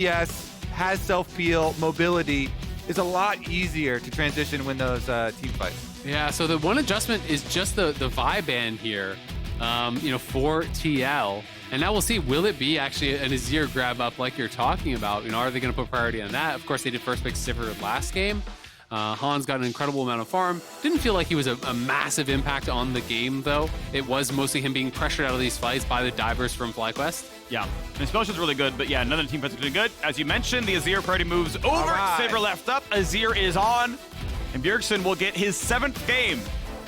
Yes, has self-peel, mobility, is a lot easier to transition when those team fights. Yeah, so the one adjustment is just the vibe band here, for TL. And now we'll see, will it be actually an Azir grab up like you're talking about? Are they going to put priority on that? Of course, they did first pick Sivir last game. Hans got an incredible amount of farm. Didn't feel like he was a massive impact on the game, though. It was mostly him being pressured out of these fights by the divers from FlyQuest. Yeah, and his spell is really good, but yeah, none of the team fights are really good. As you mentioned, the Azir priority moves over. Right. Sivir left up, Azir is on, and Bjergsen will get his 7th game.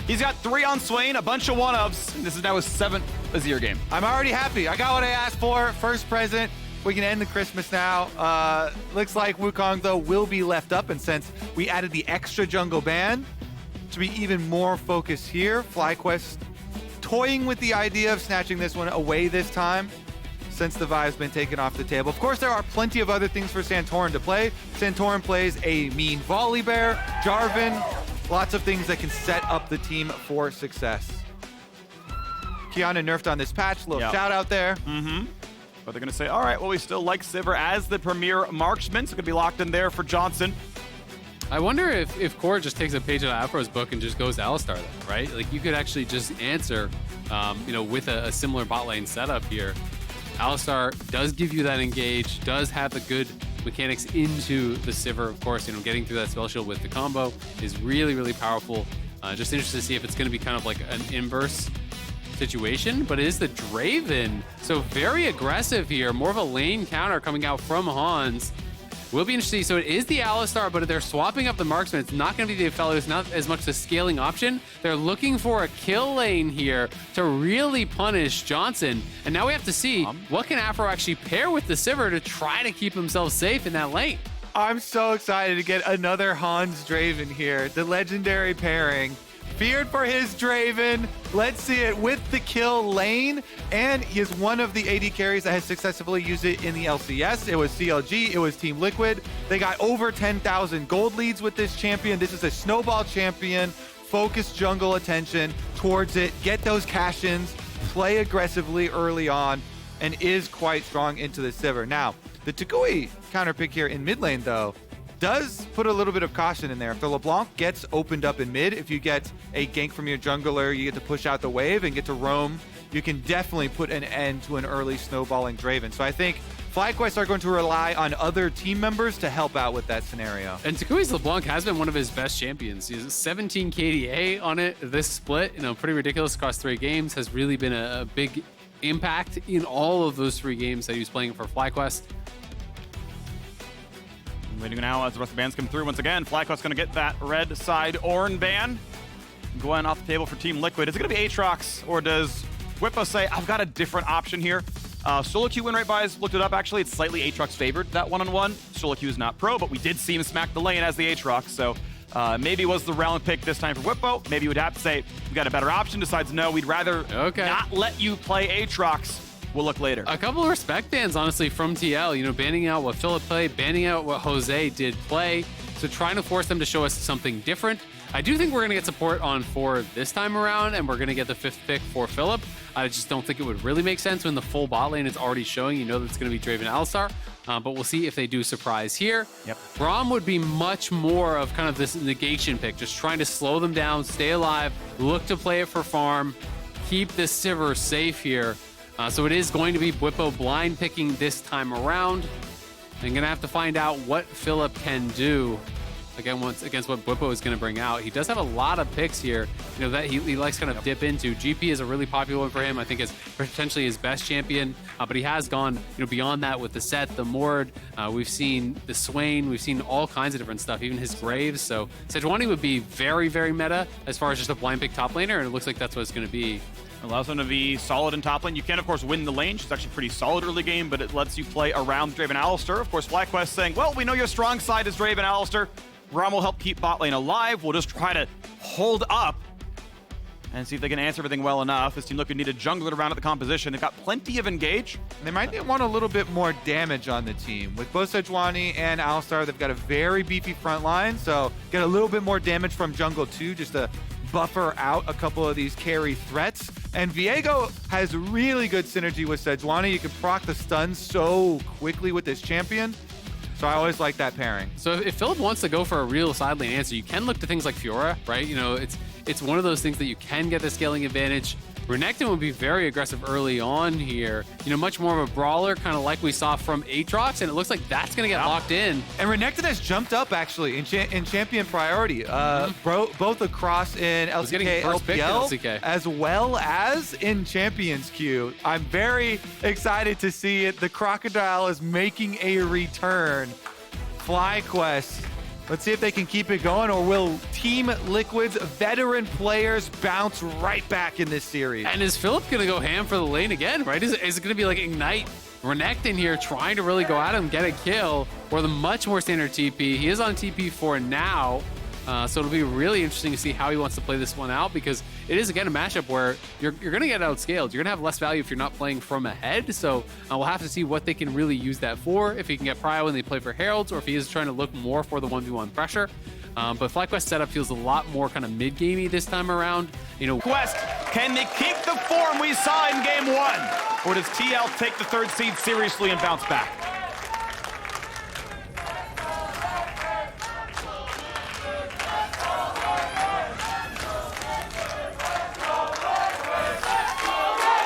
He's got 3 on Swain, a bunch of 1-ups. This is now his 7th Azir game. I'm already happy. I got what I asked for. First present. We can end the Christmas now. Looks like Wukong, though, will be left up. And since we added the extra jungle ban to be even more focused here, FlyQuest toying with the idea of snatching this one away this time since the vibe's been taken off the table. Of course, there are plenty of other things for Santorin to play. Santorin plays a mean volley bear, Jarvan, lots of things that can set up the team for success. Kiana nerfed on this patch, little shout out there. But they're going to say, all right, well, we still like Sivir as the premier marksman, so it could be locked in there for Johnsun. I wonder if Core just takes a page out of Afro's book and just goes to Alistar then, right? Like, you could actually just answer, with a similar bot lane setup here. Alistar does give you that engage, does have the good mechanics into the Sivir, of course. Getting through that spell shield with the combo is really, really powerful. Just interested to see if it's going to be kind of like an inverse situation, but it is the Draven. So very aggressive here. More of a lane counter coming out from Hans. Will be interesting. So it is the Alistar, but they're swapping up the marksman. It's not going to be the fellow. It's not as much the scaling option. They're looking for a kill lane here to really punish Johnsun. And now we have to see what can Aphro actually pair with the Sivir to try to keep himself safe in that lane. I'm so excited to get another Hans Draven here. The legendary pairing. Feared for his Draven. Let's see it with the kill lane. And he is one of the AD carries that has successfully used it in the LCS. It was CLG, it was Team Liquid. They got over 10,000 gold leads with this champion. This is a snowball champion. Focus jungle attention towards it. Get those cash-ins. Play aggressively early on. And is quite strong into the Sivir. Now, the toucouille counter pick here in mid lane, though, does put a little bit of caution in there. If the LeBlanc gets opened up in mid, if you get a gank from your jungler, you get to push out the wave and get to roam, you can definitely put an end to an early snowballing Draven. So I think FlyQuest are going to rely on other team members to help out with that scenario. And toucouille's LeBlanc has been one of his best champions. He's 17 KDA on it. This split, pretty ridiculous across 3 games, has really been a big impact in all of those 3 games that he was playing for FlyQuest. Waiting now as the rest of the bans come through once again. FlyQuest going to get that red side Ornn ban. Going off the table for Team Liquid. Is it going to be Aatrox, or does Bwipo say, I've got a different option here? Solo queue win rate buys, looked it up actually. It's slightly Aatrox favored, that one-on-one. Solo queue is not pro, but we did see him smack the lane as the Aatrox. So maybe it was the round pick this time for Bwipo. Maybe we'd have to say, we got a better option. Decides, no, we'd rather not let you play Aatrox. We'll look later. A couple of respect bans, honestly, from TL. Banning out what Philip played, banning out what Jose did play. So trying to force them to show us something different. I do think we're going to get support on 4 this time around, and we're going to get the 5th pick for Philip. I just don't think it would really make sense when the full bot lane is already showing. That it's going to be Draven Alistar. But we'll see if they do surprise here. Braum would be much more of kind of this negation pick, just trying to slow them down, stay alive, look to play it for farm, keep this Sivir safe here. So it is going to be Bwipo blind picking this time around. I'm going to have to find out what Philip can do against what Bwipo is going to bring out. He does have a lot of picks here, that he likes kind of dip into. GP is a really popular one for him. I think it's potentially his best champion, but he has gone beyond that with the Set, the Mord. We've seen the Swain. We've seen all kinds of different stuff, even his Graves. So Sejuani would be very, very meta as far as just a blind pick top laner, and it looks like that's what it's going to be. Allows them to be solid in top lane. You can, of course, win the lane. She's actually pretty solid early game, but it lets you play around Draven Alistar. Of course, FlyQuest saying, well, we know your strong side is Draven Alistar. Braum will help keep bot lane alive. We'll just try to hold up and see if they can answer everything well enough. This team looking to need a jungler around at the composition. They've got plenty of engage. They might want a little bit more damage on the team. With both Sejuani and Alistar, they've got a very beefy front line, so get a little bit more damage from jungle too, just to buffer out a couple of these carry threats. And Viego has really good synergy with Sejuani. You can proc the stun so quickly with this champion. So I always like that pairing. So if Philip wants to go for a real side lane answer, you can look to things like Fiora, right? You know, it's one of those things that you can get the scaling advantage. Renekton would be very aggressive early on here. You know, much more of a brawler, kind of like we saw from Aatrox, and it looks like that's going to get locked in. And Renekton has jumped up, actually, in champion priority, both across in LCK, LPL, as well as in Champions Queue. I'm very excited to see it. The Crocodile is making a return. FlyQuest. Let's see if they can keep it going, or will Team Liquid's veteran players bounce right back in this series? And is Philip going to go ham for the lane again, right? Is it going to be like Ignite Renekton here trying to really go at him, get a kill, or the much more standard TP? He is on TP for now, so it'll be really interesting to see how he wants to play this one out, because it is, again, a matchup where you're going to get outscaled. You're going to have less value if you're not playing from ahead, so we'll have to see what they can really use that for, if he can get prio when they play for Heralds, or if he is trying to look more for the 1v1 pressure. But FlyQuest setup feels a lot more kind of mid-gamey this time around. You know, Quest, can they keep the form we saw in game 1? Or does TL take the 3rd seed seriously and bounce back?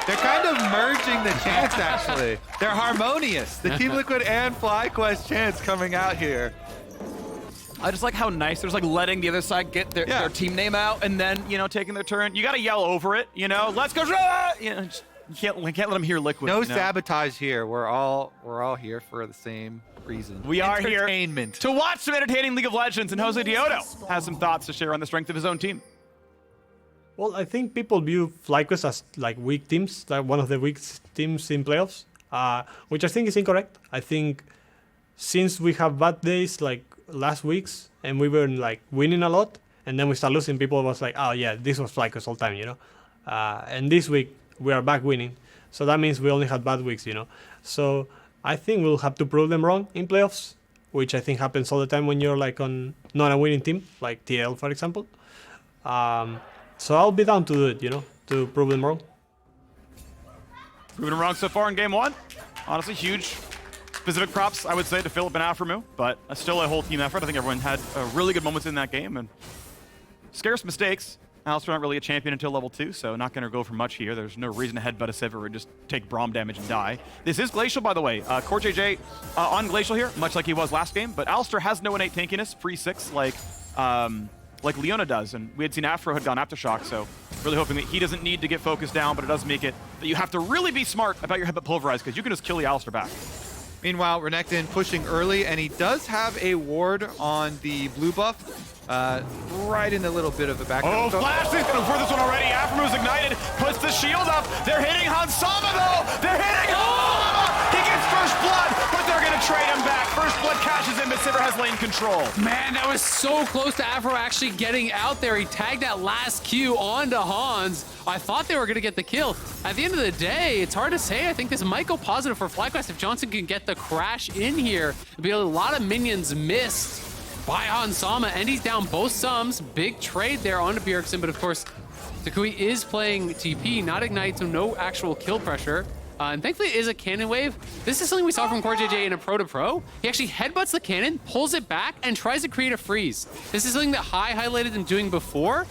They're kind of merging the chants, actually. They're harmonious. The Team Liquid and FlyQuest chants coming out here. I just like how nice there's like letting the other side get their team name out, and then, you know, taking their turn. You got to yell over it, you know. Let's go! You know, you can't let them hear Liquid. No you know? sabotage here. We're all here for the same reason. We are here Entertainment. to watch some entertaining League of Legends, and JoseDeodo has some thoughts to share on the strength of his own team. Well, I think people view FlyQuest as like weak teams, like one of the weak teams in playoffs, which I think is incorrect. I think since we have bad days like last weeks and we were like winning a lot, and then we start losing, people was like, oh yeah, this was FlyQuest all time, you know. And this week we are back winning, so that means we only had bad weeks, you know. So I think we'll have to prove them wrong in playoffs, which I think happens all the time when you're like on not a winning team, like TL for example. So I'll be down to do it, you know, to prove them wrong. Proven them wrong so far in game 1. Honestly, huge specific props, I would say, to Philip and Aphromoo, but still a whole team effort. I think everyone had really good moments in that game, and scarce mistakes. Alistar not really a champion until level 2, so not going to go for much here. There's no reason to headbutt a Sivir and just take Braum damage and die. This is Glacial, by the way. CoreJJ on Glacial here, much like he was last game, but Alistar has no innate tankiness, free 6, like Leona does, and we had seen Aphro had gone Aftershock, so really hoping that he doesn't need to get focused down, but it does make it that you have to really be smart about your headbutt pulverize, because you can just kill the Alistar back. Meanwhile, Renekton pushing early, and he does have a ward on the blue buff, right in a little bit of a back. Oh, Flash is going for this one already. Aphromoo's ignited, puts the shield up. They're hitting Hansama, though. They're hitting Hansama. He gets first blood, but they're going to trade him back. First blood catches him, but Sivir has lane control. Man, that was so close to Aphro actually getting out there. He tagged that last Q onto Hans. I thought they were going to get the kill. At the end of the day, it's hard to say. I think this might go positive for FlyQuest if Johnsun can get the crash in here. There'll be a lot of minions missed by Hansama, and he's down both sums. Big trade there onto Bjergsen, but of course, toucouille is playing TP, not Ignite, so no actual kill pressure. And thankfully it is a cannon wave. This is something we saw from CoreJJ in a pro-to-pro. He actually headbutts the cannon, pulls it back, and tries to create a freeze. This is something that High highlighted him doing before,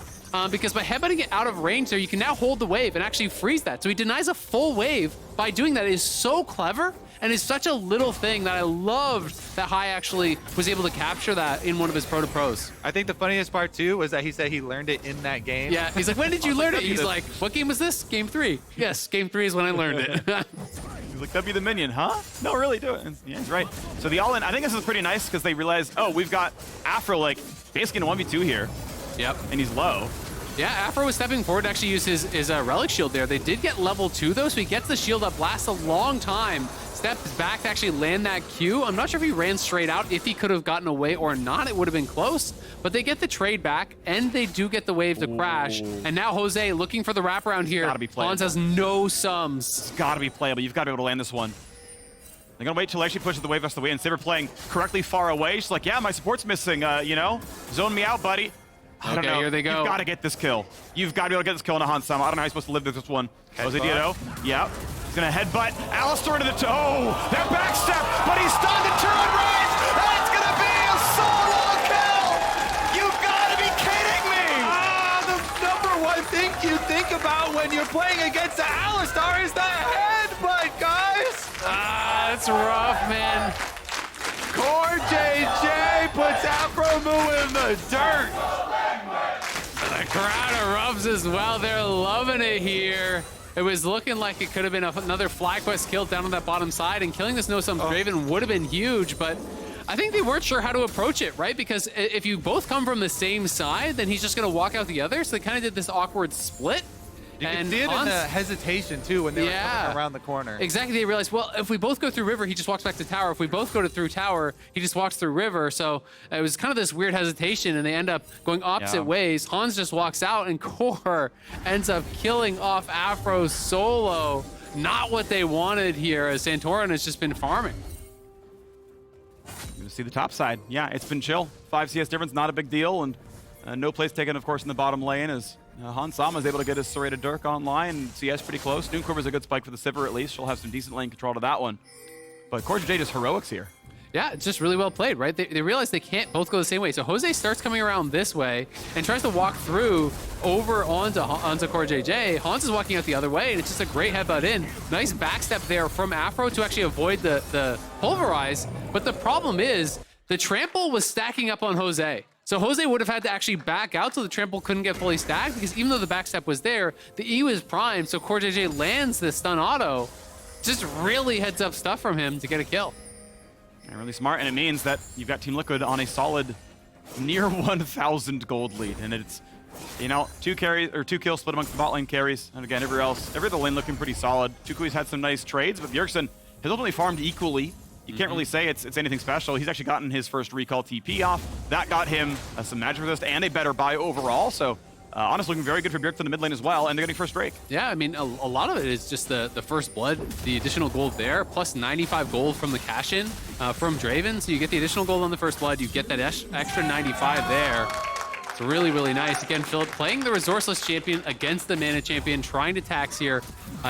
because by headbutting it out of range there, you can now hold the wave and actually freeze that. So he denies a full wave by doing that. It is so clever, and it's such a little thing that I loved that High actually was able to capture that in one of his pro-to-pros. I think the funniest part, too, was that he said he learned it in that game. Yeah, he's like, when did you learn it? He's like, what game was this? Game 3. Yes, game 3 is when I learned it. He's like, W the minion, huh? No, really do it. Yeah, he's right. So the all-in, I think this is pretty nice because they realized, oh, we've got Aphro, like, basically in a 1v2 here. Yep. And he's low. Yeah, Aphro was stepping forward to actually use his relic shield there. They did get level 2, though, so he gets the shield up, lasts a long time, steps back to actually land that Q. I'm not sure if he ran straight out, if he could have gotten away or not. It would have been close, but they get the trade back, and they do get the wave to crash. And now Jose looking for the wraparound here. Gotta be playable. Hans has no sums. It's gotta be playable. You've got to be able to land this one. They're gonna wait till he actually pushes the wave the way, and Sivir playing correctly far away. She's like, yeah, my support's missing, you know? Zone me out, buddy. I don't know. Here they go. You've got to get this kill. You've got to be able to get this kill on a Hans Sama. I don't know how you're supposed to live with this one. JoseDeodo. Yep. He's going to headbutt Alistar into the toe. That backstep, but he's stunned to turn right. That's going to be a solo kill. You've got to be kidding me. The number one thing you think about when you're playing against the Alistar is the headbutt, guys. That's rough, man. CoreJJ puts Aphromoo in the dirt. The crowd erupts as well. They're loving it here. It was looking like it could have been another FlyQuest kill down on that bottom side, and killing this No-Sum Draven would have been huge, but I think they weren't sure how to approach it, right? Because if you both come from the same side, then he's just going to walk out the other, so they kind of did this awkward split. You can see it in the hesitation, too, when they were coming around the corner. Exactly. They realized, well, if we both go through river, he just walks back to tower. If we both go through tower, he just walks through river. So it was kind of this weird hesitation, and they end up going opposite ways. Hans just walks out, and Core ends up killing off Aphro solo. Not what they wanted here, as Santorin has just been farming. You're going to see the top side. Yeah, it's been chill. 5 CS difference, not a big deal, and no place taken, of course, in the bottom lane as Hans Sama is able to get his Serrated Dirk online. CS pretty close. Noonquiver's a good spike for the Sivir at least. She'll have some decent lane control to that one. But CoreJJ just heroics here. Yeah, it's just really well played, right? They realize they can't both go the same way. So Jose starts coming around this way and tries to walk through over onto CoreJJ. Hans is walking out the other way, and it's just a great headbutt in. Nice backstep there from Aphro to actually avoid the pulverize. But the problem is the trample was stacking up on Jose. So Jose would have had to actually back out so the trample couldn't get fully stacked, because even though the backstep was there, the E was primed, so CoreJJ lands this stun auto. Just really heads up stuff from him to get a kill. Yeah, really smart, and it means that you've got Team Liquid on a solid near 1,000 gold lead, and it's, you know, 2 kills split amongst the bot lane carries, and again, every other lane looking pretty solid. toucouille's had some nice trades, but Bjergsen has ultimately farmed equally. You can't really say it's anything special. He's actually gotten his first recall TP off. That got him some magic resist and a better buy overall. So honestly, looking very good for Bjergsen in the mid lane as well, and they're getting first Drake. Yeah, I mean, a lot of it is just the first blood, the additional gold there, plus 95 gold from the cash-in from Draven. So you get the additional gold on the first blood, you get that extra 95 there. It's really, really nice. Again, Philip playing the resourceless champion against the mana champion, trying to tax here.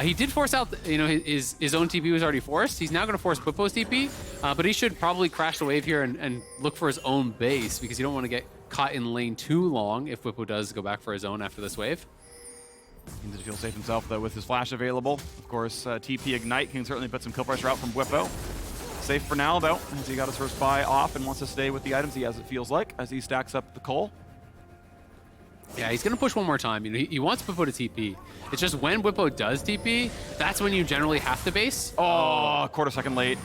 He did force out, you know, his own TP was already forced. He's now going to force Bwipo's TP, but he should probably crash the wave here and look for his own base, because you don't want to get caught in lane too long if Bwipo does go back for his own after this wave. He needs to feel safe himself, though, with his flash available. Of course, TP Ignite can certainly put some kill pressure out from Bwipo. Safe for now, though, as he got his first buy off and wants to stay with the items he has, it feels like, as he stacks up the coal. Yeah, he's going to push one more time. You know, he wants Bwipo to TP. It's just when Bwipo does TP, that's when you generally have to base. Oh, quarter second late.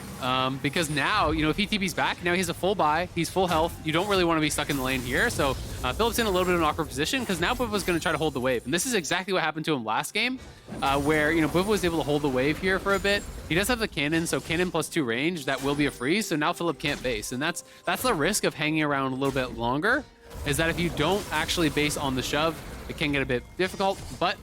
Because now, you know, if he TP's back, now he has a full buy, he's full health. You don't really want to be stuck in the lane here. So Philip's in a little bit of an awkward position, because now Bwipo's going to try to hold the wave. And this is exactly what happened to him last game, where, you know, Bwipo was able to hold the wave here for a bit. He does have the cannon, so cannon +2 range, that will be a freeze. So now Philip can't base. And that's the risk of hanging around a little bit longer, is that if you don't actually base on the shove, it can get a bit difficult. But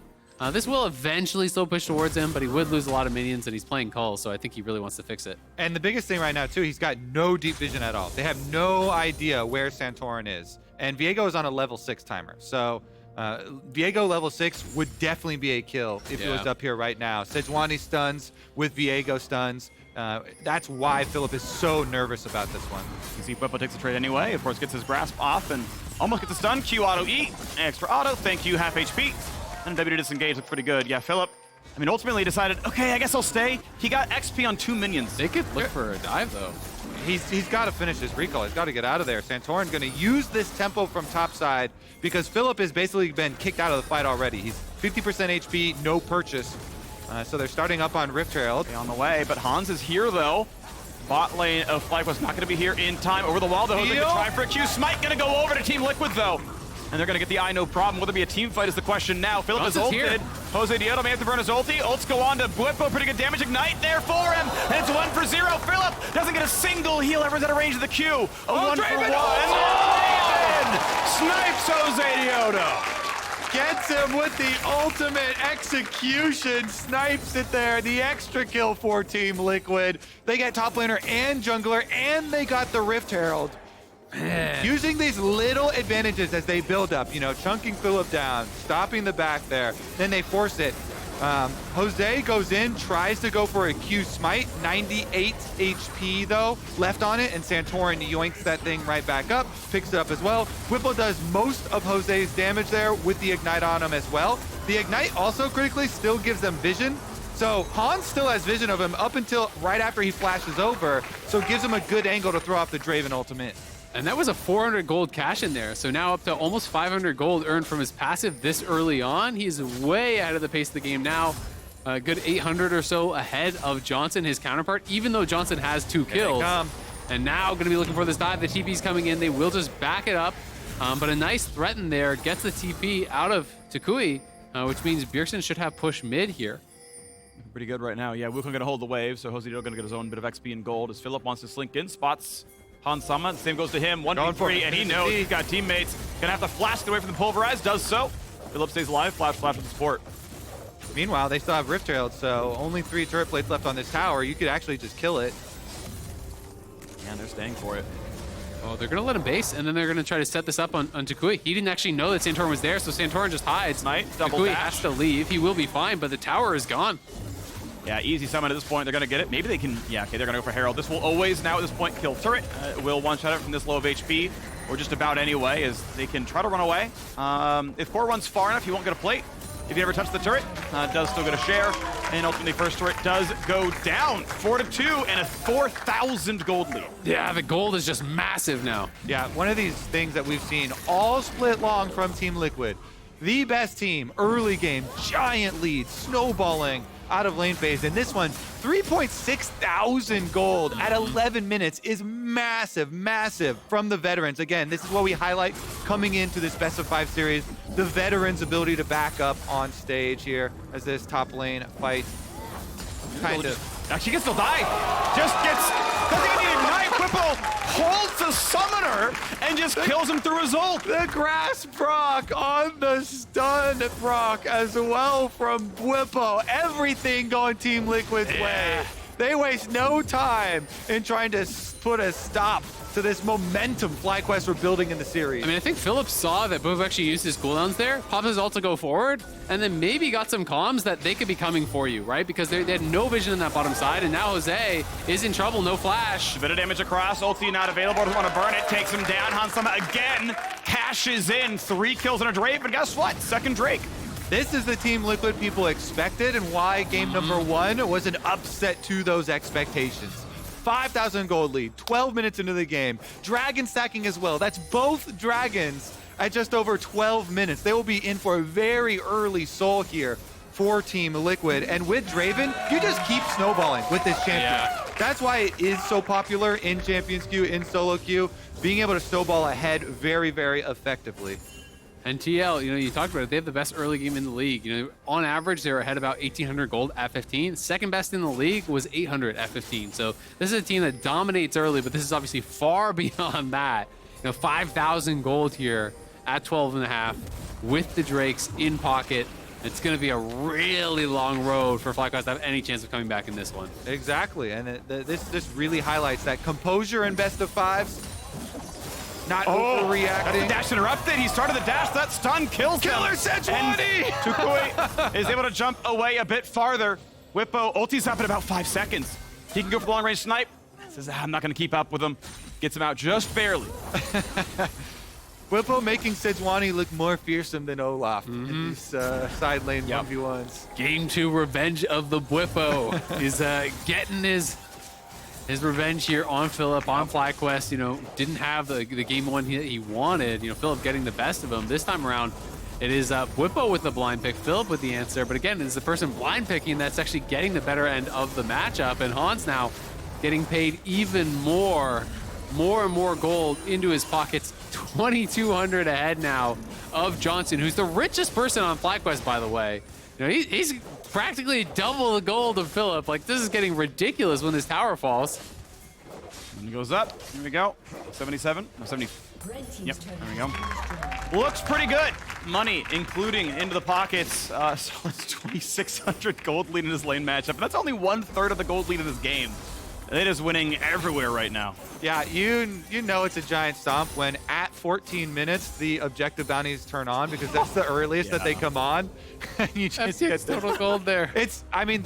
this will eventually still push towards him, but he would lose a lot of minions, and he's playing Cull, so I think he really wants to fix it. And the biggest thing right now, too, he's got no deep vision at all. They have no idea where Santorin is. And Viego is on a level 6 timer. So Viego level 6 would definitely be a kill if it was up here right now. Sejuani stuns with Viego stuns. That's why Philip is so nervous about this one. You see Bwipo takes the trade anyway. Of course, gets his grasp off and almost gets a stun. Q auto E, extra auto. Thank you, half HP. And W to disengage looks pretty good. Yeah, Philip, I mean, ultimately decided, okay, I guess I'll stay. He got XP on 2 minions. They could look for a dive, though. He's got to finish his recall. He's got to get out of there. Santorin going to use this tempo from topside, because Philip has basically been kicked out of the fight already. He's 50% HP, no purchase. So they're starting up on Rift Herald. On the way, but Hans is here, though. Bot lane of FlyQuest not going to be here in time. Over the wall, though. Jose can try for a Q. Smite going to go over to Team Liquid, though. And they're going to get the eye, no problem. Will there be a team fight is the question now. Philip is ulted. JoseDeodo may have to burn his ulti. Ults go on to Bwipo. Pretty good damage. Ignite there for him. And it's 1 for 0. Philip doesn't get a single heal. Everyone's out of range of the Q. A 1 for 1. Draven snipes JoseDeodo. Gets him with the ultimate execution. Snipes it there. The extra kill for Team Liquid. They get top laner and jungler, and they got the Rift Herald. Using these little advantages as they build up, you know, chunking Philip down, stopping the back there, then they force it. Jose goes in, tries to go for a Q smite, 98 HP though, left on it, and Santorin yoinks that thing right back up, picks it up as well. Bwipo does most of Jose's damage there with the Ignite on him as well. The Ignite also critically still gives them vision, so Hans still has vision of him up until right after he flashes over, so it gives him a good angle to throw off the Draven ultimate. And that was a 400 gold cash in there. So now up to almost 500 gold earned from his passive this early on. He's way ahead of the pace of the game now. A good 800 or so ahead of Johnsun, his counterpart, even though Johnsun has 2 kills. And now going to be looking for this dive. The TP's coming in. They will just back it up. But a nice threat in there gets the TP out of toucouille, which means Bjergsen should have push mid here. Pretty good right now. Yeah, Wukong going to hold the wave, so JoseDeodo going to get his own bit of XP and gold as Philip wants to slink in, spots Hans Sama. Same goes to him. 1v3, and he knows he's got teammates. Gonna have to flash away from the pulverize. Does so. Philip stays alive. Flash with the support. Meanwhile, they still have Rift Herald, so only 3 turret plates left on this tower. You could actually just kill it. Yeah, they're staying for it. Oh, they're going to let him base, and then they're going to try to set this up on toucouille. He didn't actually know that Santorin was there, so Santorin just hides. Double toucouille dash. has to leave. He will be fine, but the tower is gone. Yeah, easy summon at this point. They're going to get it. Maybe they can... Yeah, okay, they're going to go for Herald. This will always, now at this point, kill turret. Will one-shot it from this low of HP, or just about anyway, as they can try to run away. If Core runs far enough, he won't get a plate. If he ever touches the turret, does still get a share. And ultimately, first turret does go down. 4-2 and a 4,000 gold lead. Yeah, the gold is just massive now. Yeah, one of these things that we've seen all split long from Team Liquid. The best team, early game, giant lead, snowballing out of lane phase. And this one, 3.6 thousand gold at 11 minutes is massive, massive from the veterans. Again, this is what we highlight coming into this best of 5 series, the veterans' ability to back up on stage here as this top lane fight kind of... Actually, can still die. Just gets... Doesn't even need Ignite. Bwipo holds the summoner and just kills him through his ult. The grass proc on the stun proc as well from Bwipo. Everything going Team Liquid's way. They waste no time in trying to put a stop to this momentum FlyQuest we're building in the series. I mean, I think Philip saw that Bwipo actually used his cooldowns there, popped his ult to go forward, and then maybe got some comms that they could be coming for you, right? Because they had no vision in that bottom side, and now Jose is in trouble, no flash. A bit of damage across, ulti not available, doesn't want to burn it, takes him down. Hans Sama again cashes in, 3 kills on a Drake, but guess what? Second Drake. This is the Team Liquid people expected, and why game number 1 was an upset to those expectations. 5,000 gold lead, 12 minutes into the game. Dragon stacking as well. That's both dragons at just over 12 minutes. They will be in for a very early soul here for Team Liquid. And with Draven, you just keep snowballing with this champion. Yeah. That's why it is so popular in Champions Queue, in solo queue, being able to snowball ahead very, very effectively. And TL, you know, you talked about it, they have the best early game in the league. You know, on average, they're ahead about 1,800 gold at 15. Second best in the league was 800 at 15. So this is a team that dominates early, but this is obviously far beyond that. You know, 5,000 gold here at 12.5 with the Drakes in pocket. It's going to be a really long road for FlyQuest to have any chance of coming back in this one. Exactly, and this really highlights that composure in best of 5s. Not overreacting. That's the dash interrupted. He started the dash. That stun kills him. Killer Sejuani! toucouille is able to jump away a bit farther. Bwipo ulti's up in about 5 seconds. He can go for the long range snipe. Says, I'm not going to keep up with him. Gets him out just barely. Bwipo making Sejuani look more fearsome than Olaf in these side lane 1v1s. Game 2 revenge of the Bwipo is getting his revenge here on Philip, on FlyQuest. You know, didn't have the game 1 he wanted. You know, Philip getting the best of him. This time around, it is Bwipo with the blind pick, Philip with the answer. But again, it's the person blind picking that's actually getting the better end of the matchup. And Hans now getting paid even more and more gold into his pockets. 2,200 ahead now of Johnsun, who's the richest person on FlyQuest, by the way. You know, he's practically double the gold of Philip. Like, this is getting ridiculous when this tower falls. And he goes up. Here we go. 77. No, 70. Yep. There we go. Looks pretty good. Money, including into the pockets. So it's 2,600 gold lead in his lane matchup. And that's only 1/3 of the gold lead in this game. They're just winning everywhere right now. Yeah, you know it's a giant stomp when at 14 minutes the objective bounties turn on because that's the earliest that they come on. And you just get total gold there. I mean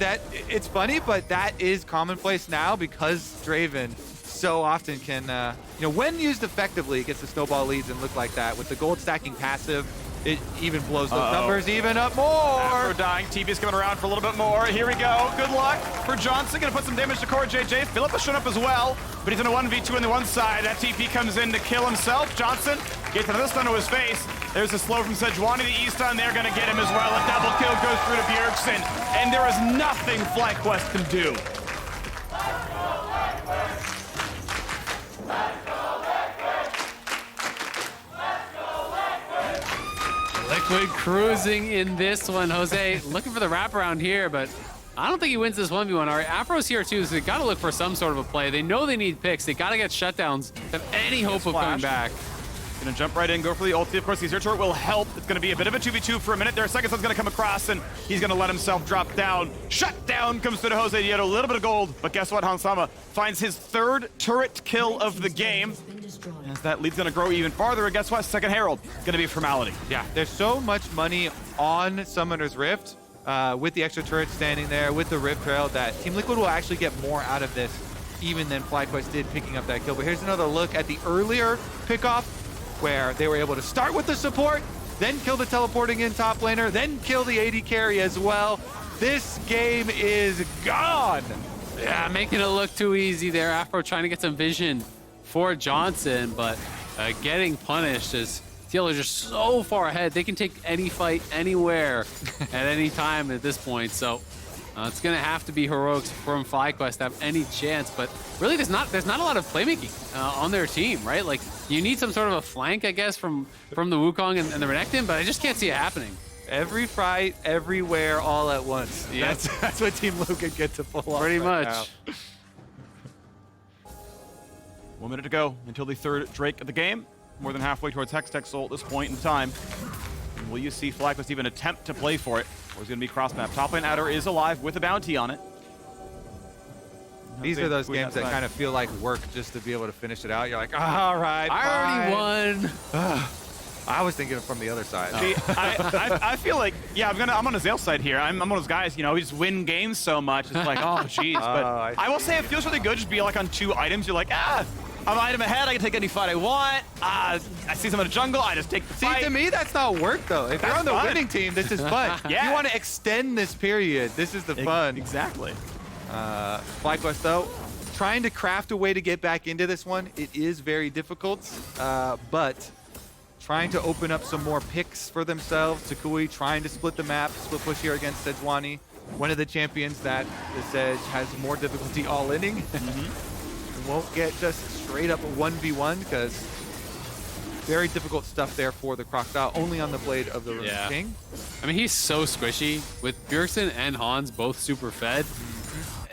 it's funny, but that is commonplace now because Draven so often can, when used effectively, it gets the snowball leads and look like that. With the gold stacking passive, it even blows those numbers even up more. Aphro dying, TP's coming around for a little bit more. Here we go. Good luck for Johnsun. Gonna put some damage to CoreJJ. Philip has shown up as well, but he's in a 1v2 on the one side. That TP comes in to kill himself. Johnsun gets another stun to his face. There's a slow from Sejuani. The E-stun, they're gonna get him as well. A double kill goes through to Bjergsen, and there is nothing FlyQuest can do. Liquid cruising in this one. Jose looking for the wraparound here, but I don't think he wins this 1v1. All right, Aphro's here too, so they got to look for some sort of a play. They know they need picks. They got to get shutdowns to have any hope of coming back. Gonna jump right in, go for the ulti. Of course, the Azir turret will help. It's gonna be a bit of a 2v2 for a minute. Their second sun's gonna come across, and he's gonna let himself drop down. Shut down comes to the JoseDeodo. A little bit of gold, but guess what? Hansama finds his third turret kill of the game. As that lead's gonna grow even farther, and guess what? Second Herald gonna be a formality. Yeah, there's so much money on Summoner's Rift with the extra turret standing there, with the Rift Trail, that Team Liquid will actually get more out of this even than FlyQuest did picking up that kill. But here's another look at the earlier pickoff where they were able to start with the support, then kill the teleporting in top laner, then kill the AD carry as well. This game is gone. Yeah, making it look too easy there. Aphro trying to get some vision for Johnsun, but getting punished as TL is just so far ahead. They can take any fight anywhere at any time at this point. So it's gonna have to be heroics from FlyQuest to have any chance. But really, there's not a lot of playmaking on their team, right? Like you need some sort of a flank, I guess, from the Wukong and the Renekton, but I just can't see it happening. Every fight, everywhere, all at once. Yep. That's what Team Liquid get to pull off. Pretty right much. now. 1 minute to go until the third Drake of the game. More than halfway towards Hextech Soul at this point in time. And will you see FlyQuest even attempt to play for it? Or is it going to be cross-map? Top lane Adder is alive with a bounty on it. These are those games that kind of feel like work just to be able to finish it out. You're like, all right, I already won. I was thinking from the other side. See, I feel like, yeah, I'm on Azael's side here. I'm one of those guys, we just win games so much. It's like, oh, jeez. But I will say it feels really good just be like on 2 items. You're like, I'm an item ahead. I can take any fight I want. I see someone in the jungle. I just take the fight. See, to me, that's not work, though. If you're on the winning team, this is fun. Yeah. You want to extend this period. This is the fun. Exactly. FlyQuest, though, trying to craft a way to get back into this one. It is very difficult, but trying to open up some more picks for themselves. Toucouille trying to split the map, split push here against Sejuani, one of the champions that the Sej has more difficulty all-inning. Won't get just straight up a 1v1 because very difficult stuff there for the Crocodile, only on the blade of the King. I mean, he's so squishy. With Bjergsen and Hans both super fed,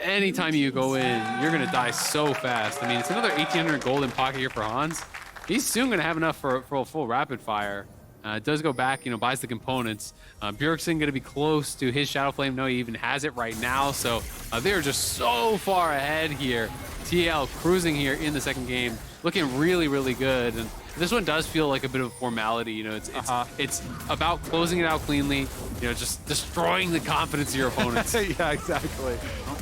anytime you go in, you're going to die so fast. I mean, it's another 1,800 gold in pocket here for Hans. He's soon going to have enough for a full rapid fire. It does go back, buys the components. Bjergsen going to be close to his Shadow Flame. No, he even has it right now. So they're just so far ahead here. TL cruising here in the second game, looking really, really good. And this one does feel like a bit of a formality. It's about closing it out cleanly. Just destroying the confidence of your opponents. Yeah, exactly.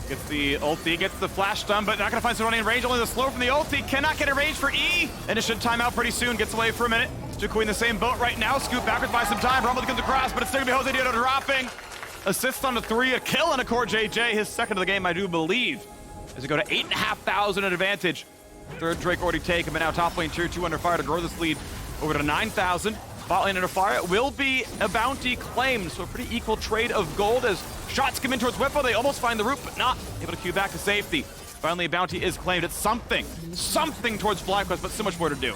Gets the ulti, gets the flash stun, but not going to find someone in range. Only the slow from the ulti. Cannot get a range for E. And it should time out pretty soon. Gets away for a minute. Toucouille in the same boat right now. Scoop backwards by some time. Braum comes across, but it's still going to be JoseDeodo dropping. Assists on the 3, a kill and a CoreJJ. His second of the game, I do believe. As we go to 8,500 at advantage. Third Drake already taken, but now top lane tier 2 under fire to grow this lead over to 9,000. Bot lane under fire. It will be a bounty claimed, so a pretty equal trade of gold as shots come in towards Bwipo. They almost find the root, but not able to queue back to safety. Finally, a bounty is claimed. It's something towards FlyQuest, but so much more to do.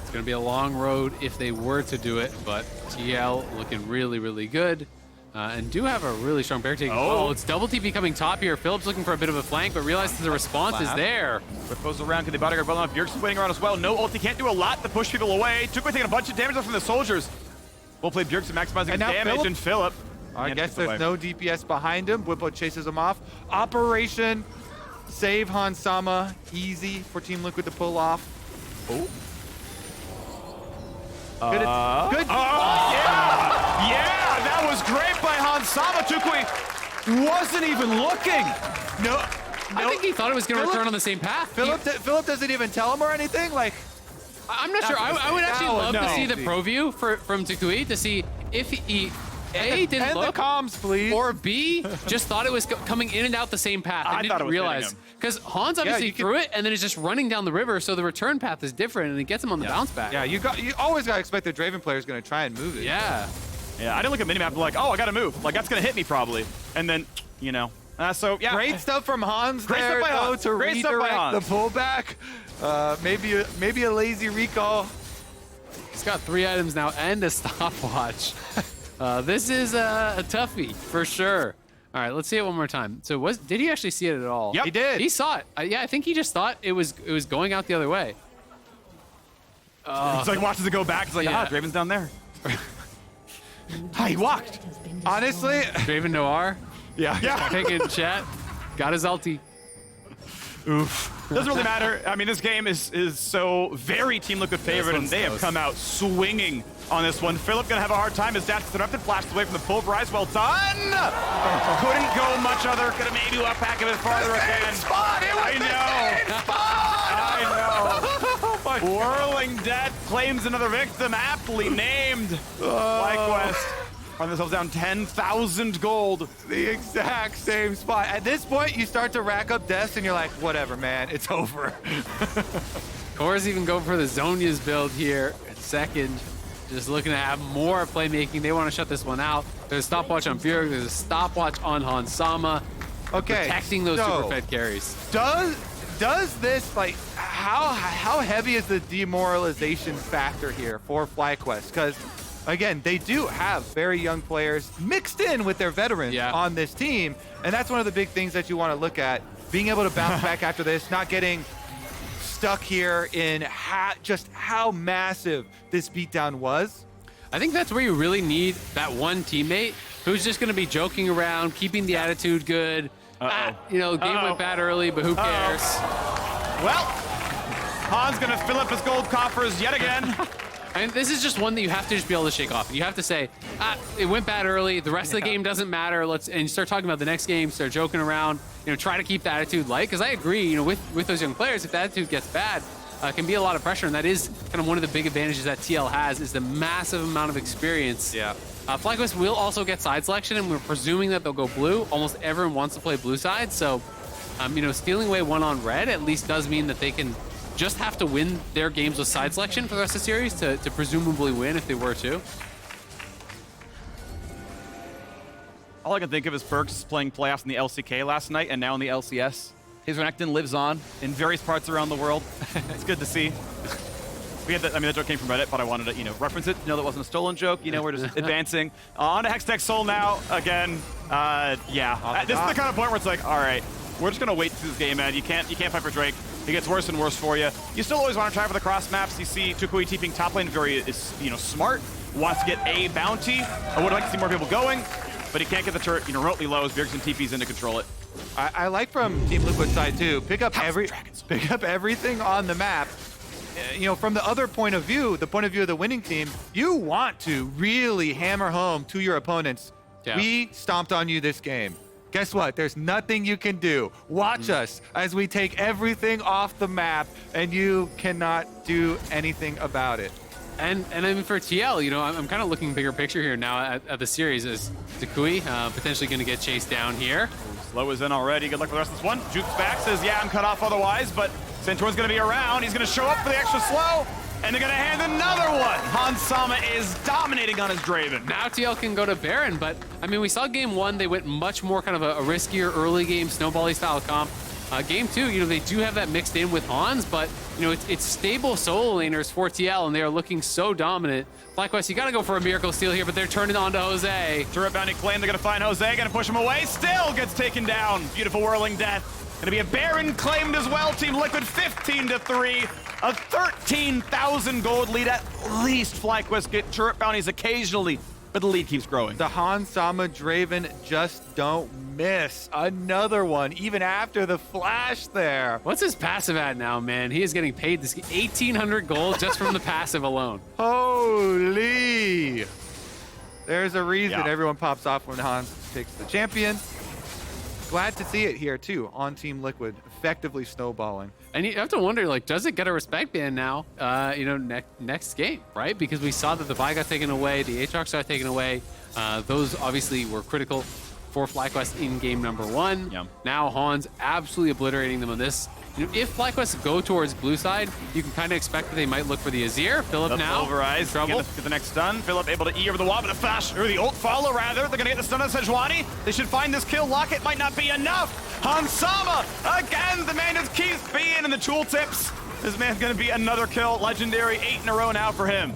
It's going to be a long road if they were to do it, but TL looking really, really good. And do have a really strong bear take. Oh, it's double TP coming top here. Philip's looking for a bit of a flank, but realizes the response is there. But goes around to the bodyguard well enough. Bjergsen's waiting around as well. No ulti, can't do a lot to push people away. Toucouille taking a bunch of damage off from the soldiers. Well played Bjergsen maximizing his damage, and Philip I And guess it's there's away. no DPS behind him. Bwipo chases him off. Operation save Hansama. Easy for Team Liquid to pull off. Oh. Good. Good. Yeah, that was great by Hansama. toucouille wasn't even looking. No. I think he thought it was going to return on the same path. Philip doesn't even tell him or anything. Like, I'm not sure. I would actually No, love to no. see the pro view from toucouille to see if he A, didn't and look, the comms, please. or B, just thought it was coming in and out the same path. I and thought didn't it was hitting realize. him. Because Hans obviously you can- threw it, and then it's just running down the river, so the return path is different, and it gets him on the bounce back. yeah, you always gotta expect the Draven player is gonna try and move it. Yeah. Yeah, I didn't look at minimap like, oh, I gotta move. Like, that's gonna hit me probably. And then, you know. So, yeah. Great stuff from Hans Great there, stuff by though, Hans. to Great stuff by redirect the Hans. pullback. Maybe a lazy recall. He's got 3 items now and a stopwatch. This is a toughie, for sure. All right, let's see it one more time. So did he actually see it at all? Yep. He did. He saw it. Yeah, I think he just thought it was going out the other way. It's like watches it go back. It's like, Yeah. Draven's down there. He walked. Honestly, Draven Noir, Yeah. taking chat, got his ulti. Oof. Doesn't really matter. I mean, this game is so very Team Liquid favorite, and one's they have close. come out swinging on this one. Philip gonna have a hard time. His dash gets interrupted, flashes away from the pulverize. Well done. Couldn't go much other. Could have maybe left back a bit farther again. I know. Whirling Death claims another victim, aptly named. FlyQuest. Find themselves down 10,000 gold. the exact same spot. At this point, you start to rack up deaths, and you're like, whatever, man, it's over. Core's even going for the Zonia's build here at second. Just looking to have more playmaking. They want to shut this one out. There's a stopwatch on Bjerg. There's a stopwatch on Hansama. Okay, Protecting those so super fed carries. Does this, like, how heavy is the demoralization factor here for FlyQuest? Because again, they do have very young players mixed in with their veterans on this team, and that's one of the big things that you want to look at. Being able to bounce back after this, not getting stuck here in just how massive this beatdown was. I think that's where you really need that one teammate who's just going to be joking around, keeping the attitude good. Game went bad early, but who cares? Well, Han's gonna fill up his gold coffers yet again. And this is just one that you have to just be able to shake off. You have to say, it went bad early. The rest of the game doesn't matter. And you start talking about the next game, start joking around, try to keep the attitude light. Because I agree, with those young players, if the attitude gets bad, it can be a lot of pressure. And that is kind of one of the big advantages that TL has is the massive amount of experience. Yeah. FlyQuest will also get side selection, and we're presuming that they'll go blue. Almost everyone wants to play blue side. So, stealing away one on red at least does mean that they can just have to win their games with side selection for the rest of the series to presumably win if they were to. All I can think of is Perks playing playoffs in the LCK last night and now in the LCS. His Renekton lives on in various parts around the world. It's good to see. That joke came from Reddit, but I wanted to, reference it. That wasn't a stolen joke. We're just advancing. On to Hextech Soul now. Again, this is the kind of point where it's like, all right, we're just gonna wait to this game, man. You can't fight for Drake. It gets worse and worse for you. You still always want to try for the cross maps. You see toucouille TPing top lane smart. Wants to get a bounty. I would like to see more people going, but he can't get the turret remotely low as Bjergsen TP's in to control it. I like from Team Liquid side too. Pick up everything on the map. From the other point of view, the point of view of the winning team, you want to really hammer home to your opponents. Yeah. We stomped on you this game. Guess what? There's nothing you can do. Watch us as we take everything off the map, and you cannot do anything about it. And for TL, I'm kind of looking bigger picture here now at the series as toucouille potentially going to get chased down here. Slow is in already. Good luck for the rest of this one. Juke's back, says, yeah, I'm cut off otherwise, but Santorin's going to be around. He's going to show up for the extra slow, and they're going to hand another one. Hansama is dominating on his Draven. Now TL can go to Baron, but we saw game 1, they went much more kind of a riskier early game, snowbally style comp. Game 2, they do have that mixed in with Hans, but, it's stable solo laners for TL, and they are looking so dominant. FlyQuest, you got to go for a miracle steal here, but they're turning on to Jose. Turret bounty claim. They're going to find Jose, going to push him away. Still gets taken down. Beautiful whirling death. Going to be a Baron claimed as well. Team Liquid 15-3. A 13,000 gold lead. At least FlyQuest get turret bounties occasionally but the lead keeps growing. The Hans Sama Draven just don't miss. Another one, even after the flash there. What's his passive at now, man? He is getting paid this 1,800 gold just from the passive alone. Holy. There's a reason Yeah. everyone pops off when Hans picks the champion. Glad to see it here, too, on Team Liquid, effectively snowballing. And you have to wonder, like, does it get a respect ban now, next game, right? Because we saw that the Vi got taken away, the Aatrox got taken away. Those obviously were critical for FlyQuest in game number 1. Yeah. Now Hans absolutely obliterating them on this. You know, if FlyQuest go towards blue side, you can kind of expect that they might look for the Azir. Philip now, Pulverize, trouble. get the next stun. Philip able to E over the wall, but a flash, or the ult follow rather. They're gonna get the stun on Sejuani. They should find this kill. Locket might not be enough. Hans Sama, again, the man just keeps being in the tooltips. This man's gonna be another kill. Legendary, 8 in a row now for him.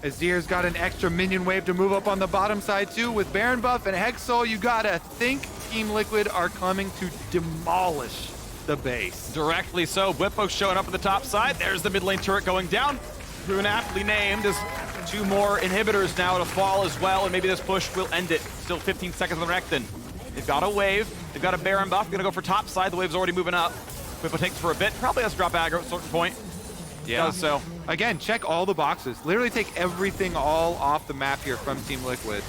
Azir's got an extra minion wave to move up on the bottom side too. With Baron buff and Hexol, you gotta think Team Liquid are coming to demolish the base. Directly so. Bwipo showing up at the top side. There's the mid lane turret going down. Proven aptly named as 2 more inhibitors now to fall as well, and maybe this push will end it. Still 15 seconds on Renekton. They've got a wave. They've got a Baron buff. They're gonna go for top side. The wave's already moving up. Bwipo takes for a bit. Probably has to drop aggro at a certain point. Yeah. Does so. Again, check all the boxes. Literally take everything all off the map here from Team Liquid.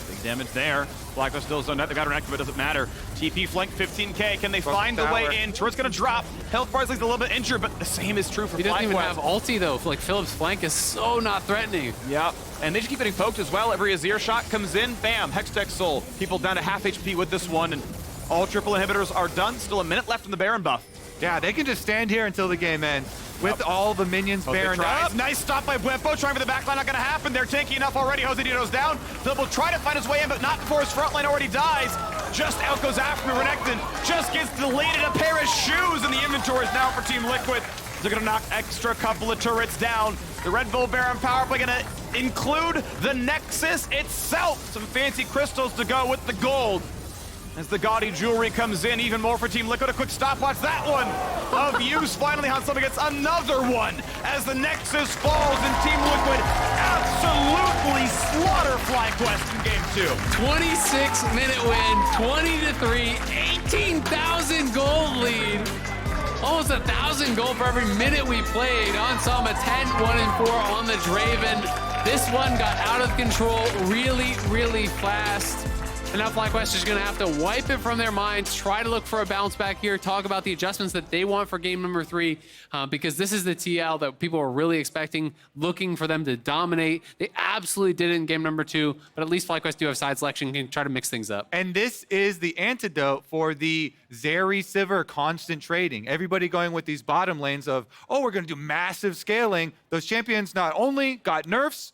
Big damage there. FlyQuest still zoned out. They got Renekton, but it doesn't matter. TP flank 15k. Can they find the way in? Turret's gonna drop. Health bar's like a little bit injured, but the same is true for He doesn't even have FlyQuest. ulti though. Like Philip's flank is so not threatening. Yep. And they just keep getting poked as well. Every Azir shot comes in. Bam. Hextech Soul. People down to half HP with this one, and all triple inhibitors are done. Still a minute left in the Baron buff. Yeah, they can just stand here until the game ends with all the minions Baron up. Nice stop by Bwipo, trying for the backline, not gonna happen. They're tanky enough already. JoseDeodo's down. Philip will try to find his way in, but not before his front line already dies. Just out goes Aphromoo. Renekton just gets deleted. A pair of shoes in the inventories now for Team Liquid. They're gonna knock extra couple of turrets down. The Red Bull Baron power play gonna include the Nexus itself. Some fancy crystals to go with the gold. As the gaudy jewelry comes in, even more for Team Liquid. A quick stopwatch, that one of use. Finally, Hans Sama gets another one as the Nexus falls and Team Liquid absolutely slaughter FlyQuest in game 2. 26-minute win, 20-3, 18,000 gold lead. Almost 1,000 gold for every minute we played. On Sama 10, 1 and 4 on the Draven. This one got out of control really, really fast. And now FlyQuest is going to have to wipe it from their minds, try to look for a bounce back here, talk about the adjustments that they want for game number 3, because this is the TL that people are really expecting, looking for them to dominate. They absolutely did it in game number 2, but at least FlyQuest do have side selection, can try to mix things up. And this is the antidote for the Zeri Sivir constant trading. Everybody going with these bottom lanes of, oh, we're going to do massive scaling. Those champions not only got nerfs,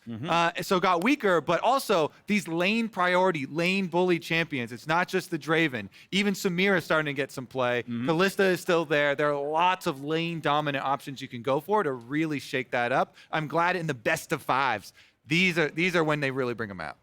so got weaker, but also these lane priority, lane bully champions. It's not just the Draven. Even Samira is starting to get some play. Kalista is still there. There are lots of lane dominant options you can go for to really shake that up. I'm glad in the best of 5s, these are when they really bring them out.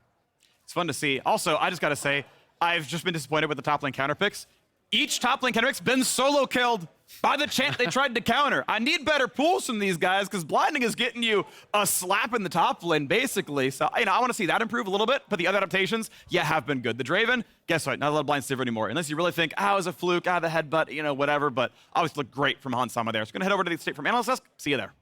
It's fun to see. Also, I just got to say, I've just been disappointed with the top lane counter picks. Each top lane counter pick's been solo killed by the champ they tried to counter. I need better pools from these guys because blinding is getting you a slap in the top lane, basically. So, I want to see that improve a little bit, but the other adaptations, have been good. The Draven, guess what? Not a lot of blind Sivir anymore. Unless you really think, it was a fluke, the headbutt, whatever, but always looked great from Hans Sama there. So, going to head over to the state from Analyst Desk. See you there.